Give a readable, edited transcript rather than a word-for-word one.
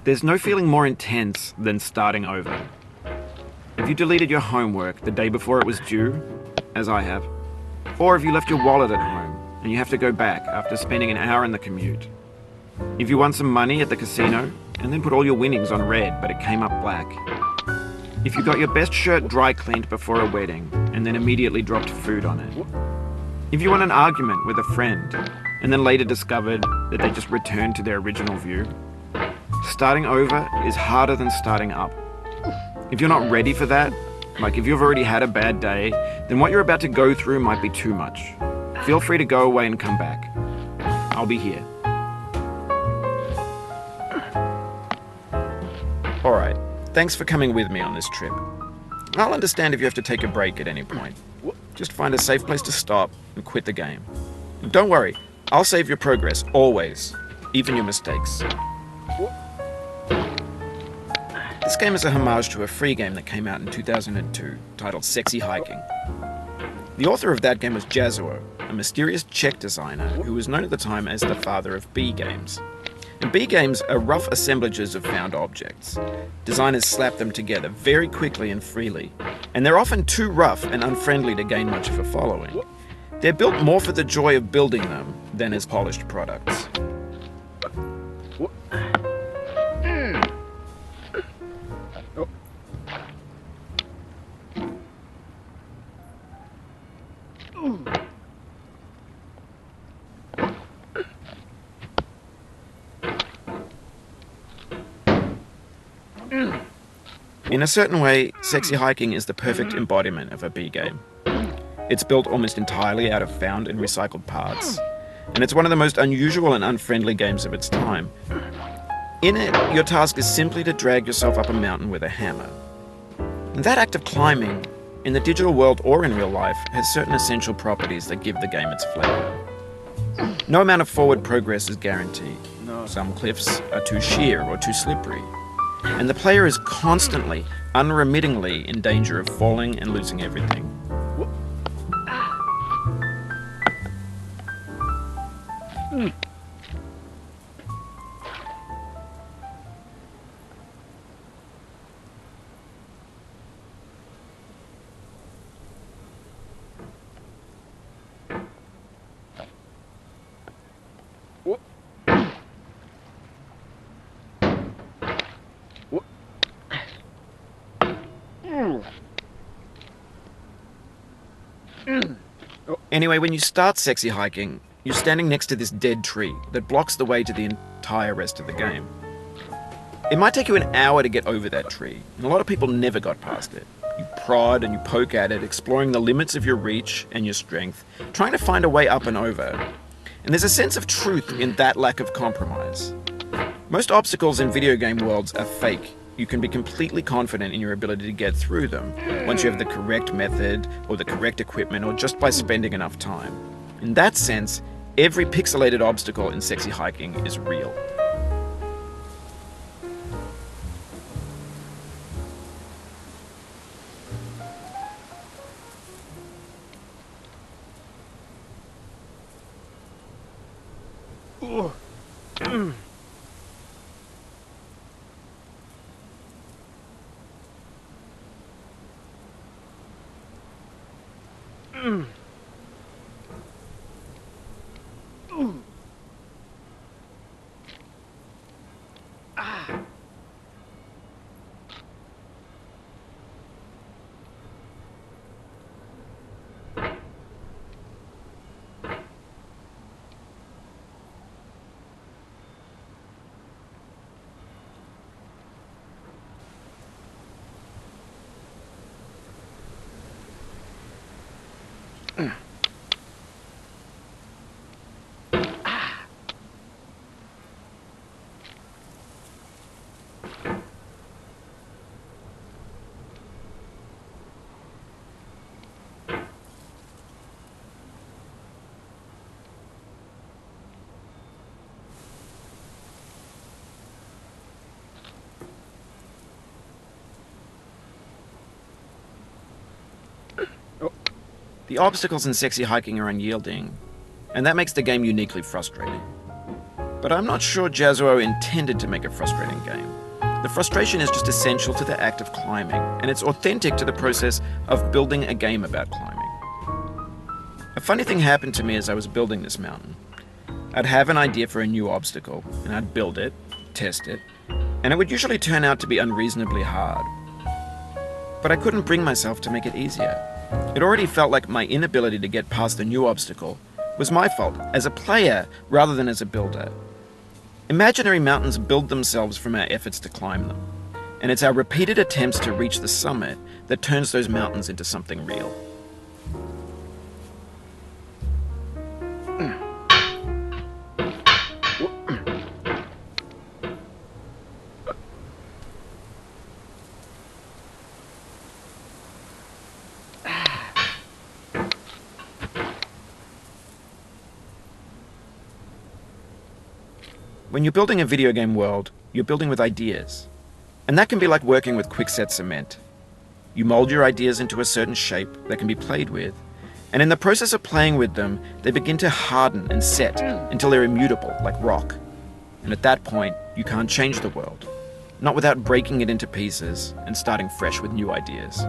There's no feeling more intense than starting over. If you deleted your homework the day before it was due, as I have, or if you left your wallet at home and you have to go back after spending an hour in the commute. If you won some money at the casino and then put all your winnings on red but it came up black. If you got your best shirt dry cleaned before a wedding and then immediately dropped food on it. If you won an argument with a friend and then later discovered that they just returned to their original view. Starting over is harder than starting up. If you're not ready for that, like if you've already had a bad day, then what you're about to go through might be too much. Feel free to go away and come back. I'll be here. Alright, thanks for coming with me on this trip. I'll understand if you have to take a break at any point. Just find a safe place to stop and quit the game. And don't worry, I'll save your progress, always, even your mistakes. This game is a homage to a free game that came out in 2002, titled Sexy Hiking. The author of that game was Jazuo, a mysterious Czech designer who was known at the time as the father of B games. And B games are rough assemblages of found objects. Designers slap them together very quickly and freely, and they're often too rough and unfriendly to gain much of a following. They're built more for the joy of building them than as polished products. In a certain way, Sexy Hiking is the perfect embodiment of a B game. It's built almost entirely out of found and recycled parts, and it's one of the most unusual and unfriendly games of its time. In it, your task is simply to drag yourself up a mountain with a hammer. And that act of climbing, in the digital world or in real life, has certain essential properties that give the game its flavor. No amount of forward progress is guaranteed. Some cliffs are too sheer or too slippery. And the player is constantly, unremittingly in danger of falling and losing everything. Anyway, when you start Sexy Hiking, you're standing next to this dead tree that blocks the way to the entire rest of the game. It might take you an hour to get over that tree, and a lot of people never got past it. You prod and you poke at it, exploring the limits of your reach and your strength, trying to find a way up and over. And there's a sense of truth in that lack of compromise. Most obstacles in video game worlds are fake. You can be completely confident in your ability to get through them once you have the correct method or the correct equipment or just by spending enough time. In that sense, every pixelated obstacle in Sexy Hiking is real. The obstacles in sexy hiking are unyielding, and that makes the game uniquely frustrating. But I'm not sure Jazuo intended to make a frustrating game. The frustration is just essential to the act of climbing, and it's authentic to the process of building a game about climbing. A funny thing happened to me as I was building this mountain. I'd have an idea for a new obstacle, and I'd build it, test it, and it would usually turn out to be unreasonably hard. But I couldn't bring myself to make it easier. It already felt like my inability to get past the new obstacle was my fault as a player rather than as a builder. Imaginary mountains build themselves from our efforts to climb them, and it's our repeated attempts to reach the summit that turns those mountains into something real. When you're building a video game world, you're building with ideas. And that can be like working with quickset cement. You mold your ideas into a certain shape that can be played with, and in the process of playing with them, they begin to harden and set until they're immutable, like rock. And at that point, you can't change the world, not without breaking it into pieces and starting fresh with new ideas.